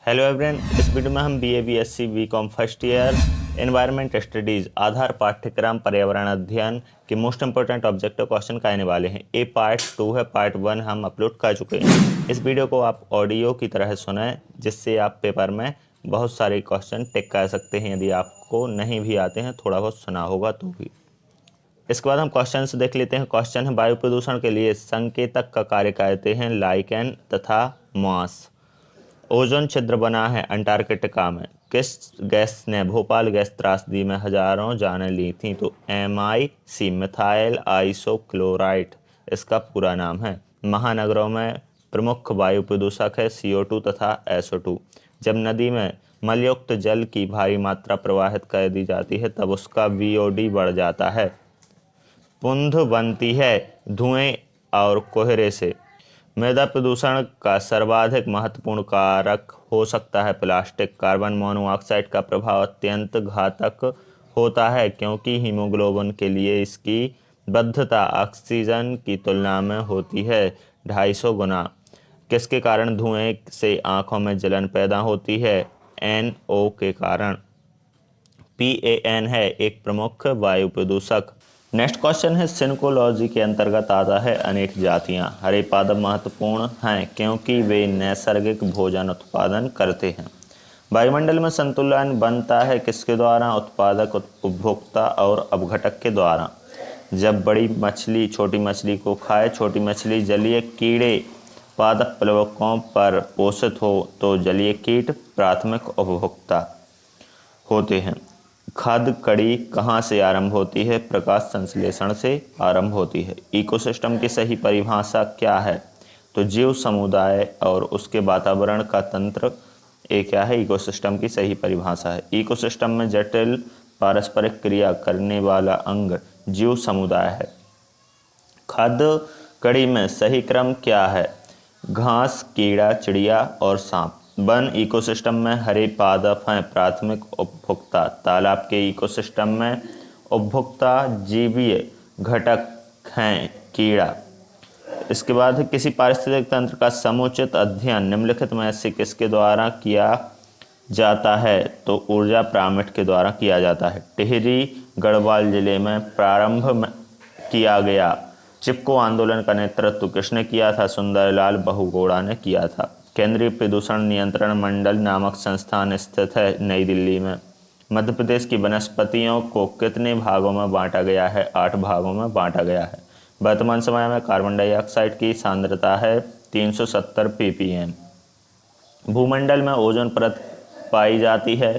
Hello everyone, इस video में हम BA BSc BCom first year environment studies आधार पाठ्यक्रम पर्यावरण अध्ययन के मोस्ट इंपोर्टेंट ऑब्जेक्टिव क्वेश्चन का आने वाले हैं। ये पार्ट 2 है, पार्ट 1 हम अपलोड कर चुके हैं। इस वीडियो को आप ऑडियो की तरह सुनें, जिससे आप पेपर में बहुत सारे क्वेश्चन टिक कर सकते हैं। यदि आपको नहीं भी आते हैं, थोड़ा बहुत सुना होगा तो भी। इसके बाद हम क्वेश्चन देख लेते हैं। क्वेश्चन है, वायु प्रदूषण के लिए संकेतक का कार्य करते हैं लाइकेन तथा मॉस। ओजोन छिद्र बना है अंटार्कटिका में। किस गैस ने भोपाल गैस त्रासदी में हजारों जानें ली थी? तो MIC मिथाइल आइसोक्लोराइड इसका पूरा नाम है। महानगरों में प्रमुख वायु प्रदूषक है CO2 तथा SO2। जब नदी में मलयुक्त जल की भारी मात्रा प्रवाहित कर दी जाती है, तब उसका VOD बढ़ जाता है। पुंज बनती है धुएं और कोहरे से। मृदा प्रदूषण का सर्वाधिक महत्वपूर्ण कारक हो सकता है प्लास्टिक। कार्बन मोनोऑक्साइड का प्रभाव अत्यंत घातक होता है, क्योंकि हीमोग्लोबिन के लिए इसकी बद्धता ऑक्सीजन की तुलना में होती है 250 गुना। किसके कारण धुएं से आंखों में जलन पैदा होती है? NO के कारण। PAN है एक प्रमुख वायु प्रदूषक। नेक्स्ट क्वेश्चन है, सिनकोलॉजी के अंतर्गत आता है अनेक जातियां। हरे पादप महत्वपूर्ण हैं क्योंकि वे नैसर्गिक भोजन उत्पादन करते हैं। वायुमंडल में संतुलन बनता है किसके द्वारा? उत्पादक, उपभोक्ता और अपघटक के द्वारा। जब बड़ी मछली छोटी मछली को खाए, छोटी मछली जलीय कीड़े पादप प्लवकों पर पोषित हो, तो जलीय कीट प्राथमिक उपभोक्ता होते हैं। खाद्य कड़ी कहाँ से आरंभ होती है? प्रकाश संश्लेषण से आरंभ होती है। इकोसिस्टम की सही परिभाषा क्या है? तो जीव समुदाय और उसके वातावरण का तंत्र। एक क्या है? इकोसिस्टम की सही परिभाषा है। इकोसिस्टम में जटिल पारस्परिक क्रिया करने वाला अंग जीव समुदाय है। खाद्य कड़ी में सही क्रम क्या है? घास, कीड़ा, चिड़िया और सांप। वन इकोसिस्टम में हरे पादप हैं प्राथमिक उपभोक्ता। तालाब के इकोसिस्टम में उपभोक्ता जीवीय घटक हैं कीड़ा। इसके बाद किसी पारिस्थितिक तंत्र का समुचित अध्ययन निम्नलिखित में से किसके द्वारा किया जाता है? तो ऊर्जा पिरामिड के द्वारा किया जाता है। टिहरी गढ़वाल जिले में प्रारंभ में किया गया। चिपको आंदोलन का नेतृत्व किसने किया था? सुंदरलाल बहुगुणा ने किया था। केंद्रीय प्रदूषण नियंत्रण मंडल नामक संस्थान स्थित है नई दिल्ली में। मध्य प्रदेश की वनस्पतियों को कितने भागों में बांटा गया है? 8 भागों में बांटा गया है। वर्तमान समय में कार्बन डाइऑक्साइड की सांद्रता है 370 ppm। भूमंडल में ओजोन परत पाई जाती है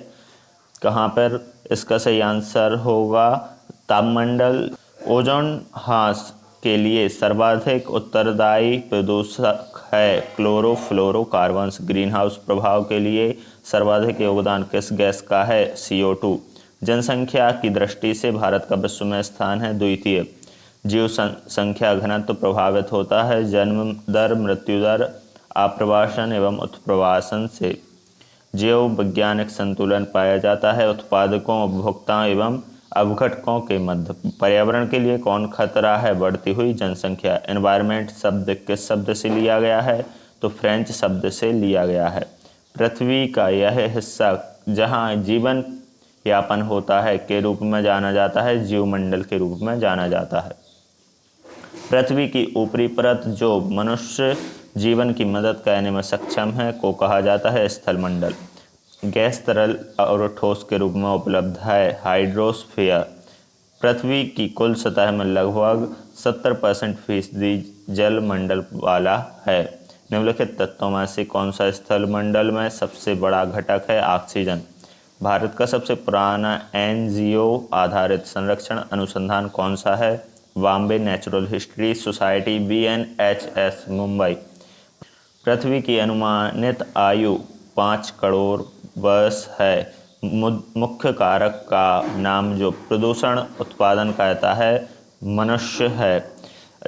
कहाँ पर? इसका सही आंसर होगा तापमंडल। ओजोन ह्रास के लिए सर्वाधिक उत्तरदायी प्रदूषक है क्लोरोफ्लोरोकार्बन्स। ग्रीन हाउस प्रभाव के लिए सर्वाधिक योगदान किस गैस का है? CO2। जनसंख्या की दृष्टि से भारत का विश्व में स्थान है द्वितीय। जीव संख्या घनत्व प्रभावित होता है जन्म दर, मृत्यु दर, आप्रवासन एवं उत्प्रवासन से। जीव वैज्ञानिक संतुलन पाया जाता है उत्पादकों, उपभोक्ताओं एवं अपघटकों के मध्य। पर्यावरण के लिए कौन खतरा है? बढ़ती हुई जनसंख्या। एनवायरनमेंट शब्द किस शब्द से लिया गया है? तो फ्रेंच शब्द से लिया गया है। पृथ्वी का यह हिस्सा जहाँ जीवन यापन होता है के रूप में जाना जाता है, जीवमंडल के रूप में जाना जाता है। पृथ्वी की ऊपरी परत जो मनुष्य जीवन की मदद करने में सक्षम है को कहा जाता है स्थलमंडल। गैस, तरल और ठोस के रूप में उपलब्ध है हाइड्रोस्फीयर। पृथ्वी की कुल सतह में लगभग 70% जल मंडल वाला है। निम्नलिखित तत्वों में से कौन सा स्थलमंडल में सबसे बड़ा घटक है? ऑक्सीजन। भारत का सबसे पुराना NGO आधारित संरक्षण अनुसंधान कौन सा है? Bombay natural history society BNHS Mumbai. पृथ्वी की अनुमानित आयु 5 करोड़ वर्ष है। मुख्य कारक का नाम जो प्रदूषण उत्पादन करता है मनुष्य है।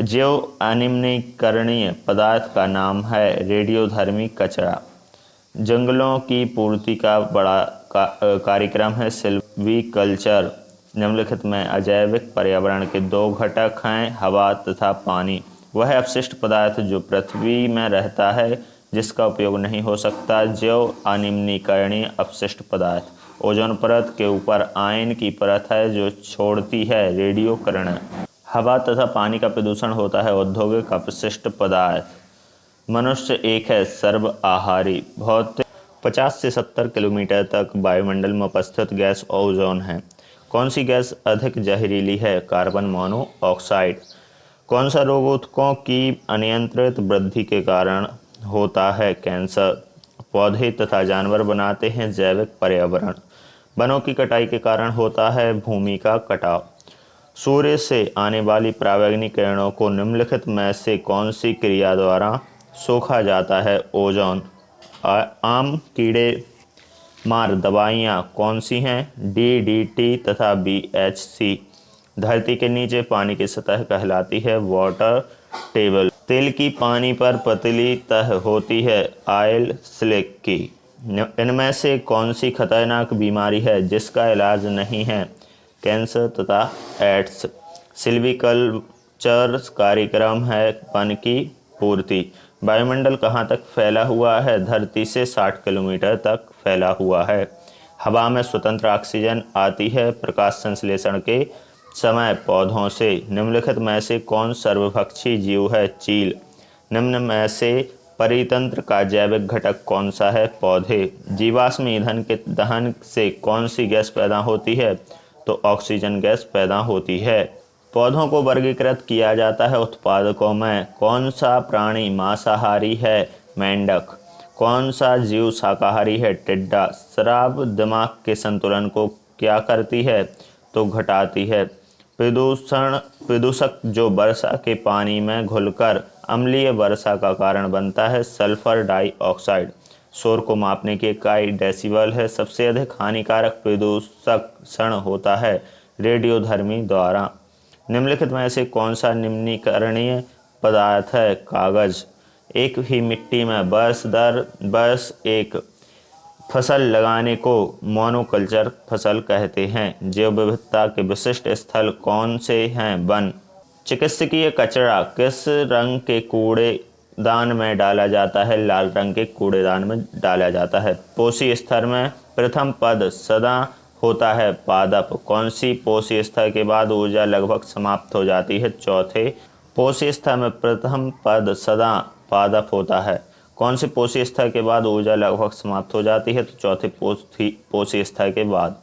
जैव अनिम्नीकरणीय पदार्थ का नाम है रेडियोधर्मी कचरा। जंगलों की पूर्ति का बड़ा कार्यक्रम है सिल्वीकल्चर। निम्नलिखित में अजैविक पर्यावरण के 2 घटक हैं हवा तथा पानी। वह अपशिष्ट पदार्थ जो पृथ्वी में रहता है जिसका उपयोग नहीं हो सकता। जैव अनिम्नीकरणीय अपशिष्ट पदार्थ। ओजोन परत के ऊपर आयन की परत है जो छोड़ती है रेडियो किरणें। हवा तथा पानी का प्रदूषण होता है औद्योगिक अपशिष्ट पदार्थ। मनुष्य एक है सर्व आहारी। भौतिक 50 से 70 किलोमीटर तक वायुमंडल में उपस्थित गैस ओजोन है। कौन सी गैस अधिक जहरीली है? Carbon monoxide. कौन सा रोग ऊतकों की अनियंत्रित वृद्धि के कारण होता है? कैंसर। पौधे तथा जानवर बनाते हैं जैविक पर्यावरण। वनों की कटाई के कारण होता है भूमि का कटाव। सूर्य से आने वाली पराबैंगनी किरणों को निम्नलिखित में से कौन सी क्रिया द्वारा सोखा जाता है? ओजोन। आम कीड़े मार दवाइयाँ कौन सी हैं? DDT तथा BHC। धरती के नीचे पानी की सतह कहलाती है वाटर टेबल। तिल की पानी पर पतली तह होती है ऑयल स्लिक की। इनमें से कौन सी खतरनाक बीमारी है जिसका इलाज नहीं है? कैंसर तथा एड्स। सिल्वीकल्चर कार्यक्रम है वन की पूर्ति। वायुमंडल कहाँ तक फैला हुआ है? धरती से 60 किलोमीटर तक फैला हुआ है। हवा में स्वतंत्र ऑक्सीजन आती है प्रकाश संश्लेषण के समय पौधों से। निम्नलिखित में से कौन सर्वभक्षी जीव है? चील। निम्न में से परितंत्र का जैविक घटक कौन सा है? पौधे। जीवाश्म ईंधन के दहन से कौन सी गैस पैदा होती है? तो ऑक्सीजन गैस पैदा होती है। पौधों को वर्गीकृत किया जाता है उत्पादकों में। कौन सा प्राणी मांसाहारी है? मेंढक। कौन सा जीव शाकाहारी है? टिड्डा। शराब दिमाग के संतुलन को क्या करती है? तो घटाती है। प्रदूषक जो वर्षा के पानी में घुलकर अम्लीय वर्षा का कारण बनता है सल्फर डाइऑक्साइड। शोर को मापने की इकाई डेसिबल है। सबसे अधिक हानिकारक प्रदूषक क्षण होता है रेडियोधर्मी द्वारा। निम्नलिखित में से कौन सा निम्नीकरणीय पदार्थ है? कागज। एक ही मिट्टी में वर्ष दर वर्ष एक फसल लगाने को मोनोकल्चर फसल कहते हैं। जैव विविधता के विशिष्ट स्थल कौन से हैं? वन। चिकित्सकीय कचरा किस रंग के कूड़ेदान में डाला जाता है? लाल रंग के कूड़ेदान में डाला जाता है। पोषी स्तर में प्रथम पद सदा होता है पादप। कौन सी पोषी स्तर के बाद ऊर्जा लगभग समाप्त हो जाती है? चौथे पोषी स्तर में प्रथम पद सदा पादप होता है। कौन से पोषी स्तर के बाद ऊर्जा लगभग समाप्त हो जाती है? तो चौथे पोषी स्तर के बाद।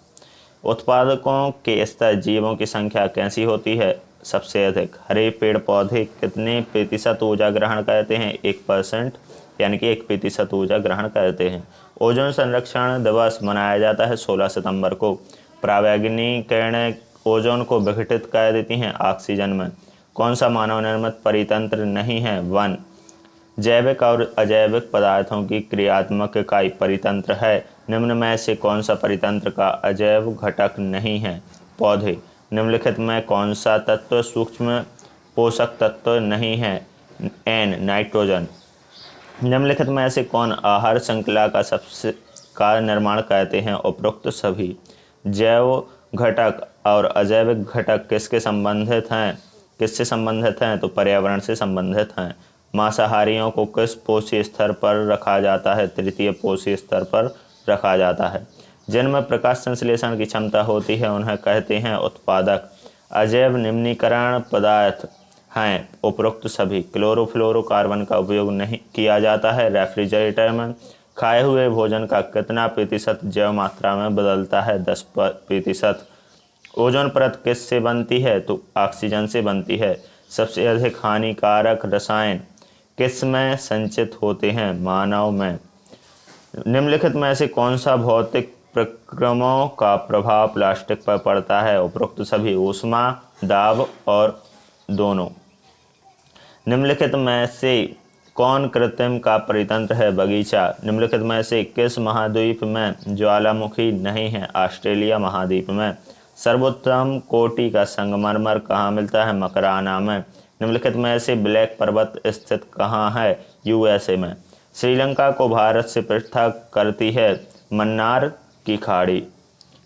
उत्पादकों के स्तर जीवों की संख्या कैसी होती है? सबसे अधिक। हरे पेड़ पौधे कितने प्रतिशत ऊर्जा ग्रहण करते हैं? 1%, यानी कि 1% ऊर्जा ग्रहण करते हैं। ओजोन संरक्षण दिवस मनाया जाता है 16 सितंबर को। पराबैंगनी किरणें ओजोन को विघटित कर देती हैं ऑक्सीजन में। कौन सा मानव निर्मित परितंत्र नहीं है? वन। जैविक और अजैविक पदार्थों की क्रियात्मक इकाई परितंत्र है। निम्न में से कौन सा परितंत्र का अजैव घटक नहीं है? पौधे। निम्नलिखित में कौन सा तत्व सूक्ष्म पोषक तत्व नहीं है? N nitrogen. निम्नलिखित में से कौन आहार श्रृंखला का निर्माण करते हैं? उपरोक्त सभी। जैव घटक और अजैविक घटक किससे संबंधित हैं? तो पर्यावरण से संबंधित हैं। मांसाहारियों को किस पोषी स्तर पर रखा जाता है? तृतीय पोषी स्तर पर रखा जाता है। जिनमें प्रकाश संश्लेषण की क्षमता होती है उन्हें कहते हैं उत्पादक। अजैव निम्नीकरण पदार्थ हैं उपरोक्त सभी। क्लोरोफ्लोरोकार्बन का उपयोग नहीं किया जाता है रेफ्रिजरेटर में। खाए हुए भोजन का कितना प्रतिशत जैव मात्रा में बदलता है? 10%। ओजोन परत किस से बनती है? तो ऑक्सीजन से बनती है। सबसे अधिक हानिकारक रसायन किस में संचित होते हैं? मानव में। निम्नलिखित में से कौन सा भौतिक प्रक्रमों का प्रभाव प्लास्टिक पर पड़ता है? उपरोक्त सभी। ऊष्मा, दाब और दोनों। निम्नलिखित में से कौन कृत्रिम का परितंत्र है? बगीचा। निम्नलिखित में से किस महाद्वीप में ज्वालामुखी नहीं है? ऑस्ट्रेलिया महाद्वीप में। सर्वोत्तम कोटि का संगमरमर कहाँ मिलता है? मकराना में। निम्नलिखित में से ब्लैक पर्वत स्थित कहाँ है? USA में। श्रीलंका को भारत से पृथक करती है मन्नार की खाड़ी।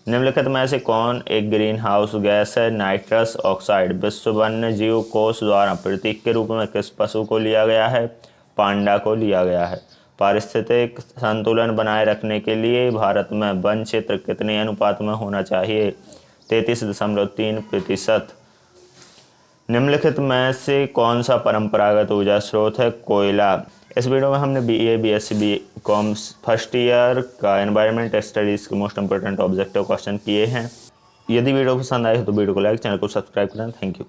निम्नलिखित में से कौन एक ग्रीन हाउस गैस है? Nitrous oxide. विश्व वन्य जीव कोष द्वारा प्रतीक के रूप में किस पशु को लिया गया है? पांडा को लिया गया है। पारिस्थितिक संतुलन बनाए रखने के लिए भारत में वन क्षेत्र कितने अनुपात में होना चाहिए? 33.3%। निम्नलिखित में से कौन सा परंपरागत ऊर्जा स्रोत है? कोयला। इस वीडियो में हमने BA BSc BCom first year का एनवायरनमेंट स्टडीज़ के मोस्ट इंपोर्टेंट ऑब्जेक्टिव क्वेश्चन किए हैं। यदि वीडियो पसंद आए तो वीडियो को लाइक, चैनल को सब्सक्राइब करें। Thank you.